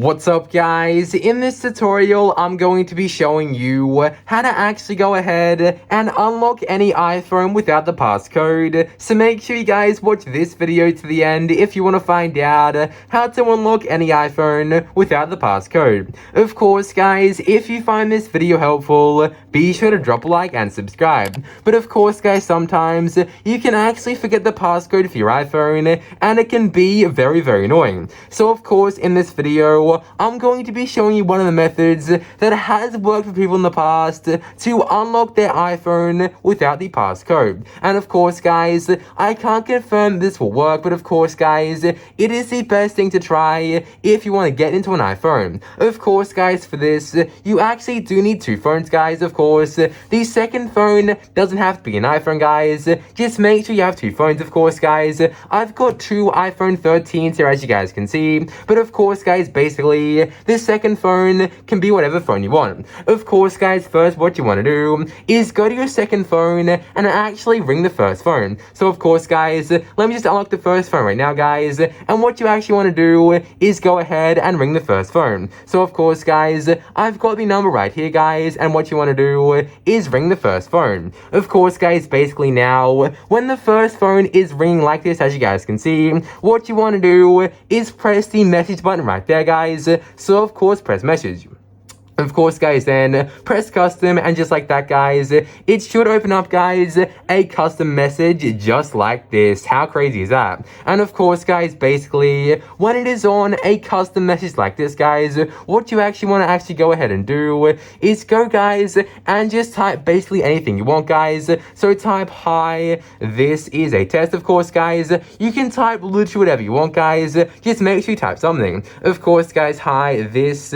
What's up guys? In this tutorial, I'm going to be showing you how to actually go ahead and unlock any iPhone without the passcode. So make sure you guys watch this video to the end if you want to find out how to unlock any iPhone without the passcode. Of course guys, if you find this video helpful, be sure to drop a like and subscribe. But of course guys, sometimes you can actually forget the passcode for your iPhone and it can be very annoying. So of course in this video, I'm going to be showing you one of the methods that has worked for people in the past to unlock their iPhone without the passcode. And of course guys, I can't confirm this will work, but of course guys, it is the best thing to try if you want to get into an iPhone. Of course guys, for this, you actually do need two phones guys. Of course, the second phone doesn't have to be an iPhone guys, just make sure you have two phones. Of course guys, I've got two iPhone 13s here as you guys can see, but of course guys, basically this second phone can be whatever phone you want. Of course guys, first what you want to do is go to your second phone and actually ring the first phone. So of course guys, let me just unlock the first phone right now guys, and what you actually want to do is go ahead and ring the first phone. So of course guys, I've got the number right here guys, and what you want to do is ring the first phone. Of course guys, basically now when the first phone is ringing like this as you guys can see, what you want to do is press the message button right there guys. So of course press message. Of course guys, then press custom, and just like that guys, it should open up guys a custom message just like this. How crazy is that? And of course guys, basically when it is on a custom message like this guys, what you actually want to actually go ahead and do is go guys and just type basically anything you want guys. So type, "Hi, this is a test." Of course guys, you can type literally whatever you want guys, just make sure you type something. Of course guys, "Hi, this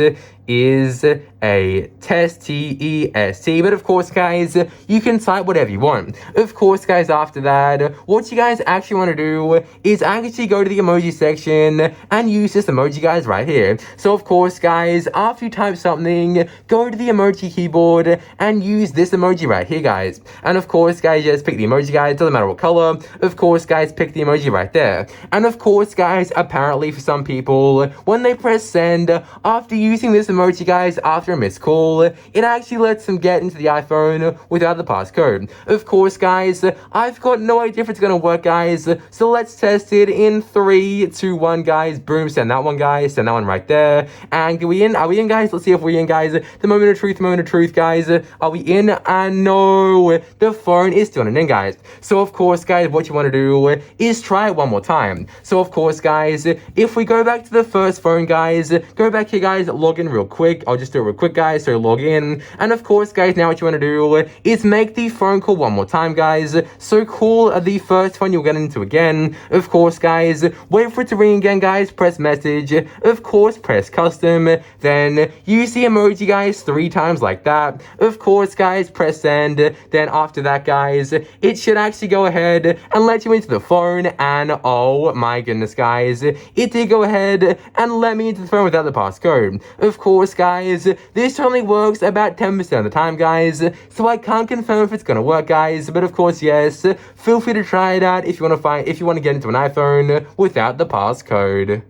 is a test, T-E-S-T," but of course guys, you can type whatever you want. Of course guys, after that, what you guys actually want to do is actually go to the emoji section and use this emoji guys right here. So of course guys, after you type something, go to the emoji keyboard and use this emoji right here guys. And of course guys, just pick the emoji guys, doesn't matter what color. Of course guys, pick the emoji right there. And of course guys, apparently for some people, when they press send after using this emoji guys, after a missed call, it actually lets them get into the iPhone without the passcode. Of course guys, I've got no idea if it's gonna work guys, so let's test it in 3, 2, 1 guys. Boom, send that one guys, send that one right there. And are we in guys? Let's see if we're in guys. The moment of truth guys, are we in? And no, the phone is still not in guys. So of course guys, what you want to do is try it one more time. So of course guys, if we go back to the first phone guys, go back here guys, log in real quick. I'll just do it real quick guys, so log in. And of course guys, now what you want to do is make the phone call one more time guys. So call the first phone you'll get into again. Of course guys, wait for it to ring again guys, press message, of course press custom, then use the emoji guys 3 times like that. Of course guys, press send. Then after that guys, it should actually go ahead and let you into the phone. And oh my goodness guys, it did go ahead and let me into the phone without the passcode. Of course guys, this only works about 10% of the time guys, so I can't confirm if it's gonna work guys, but of course yes, feel free to try it out if you want to get into an iPhone without the passcode.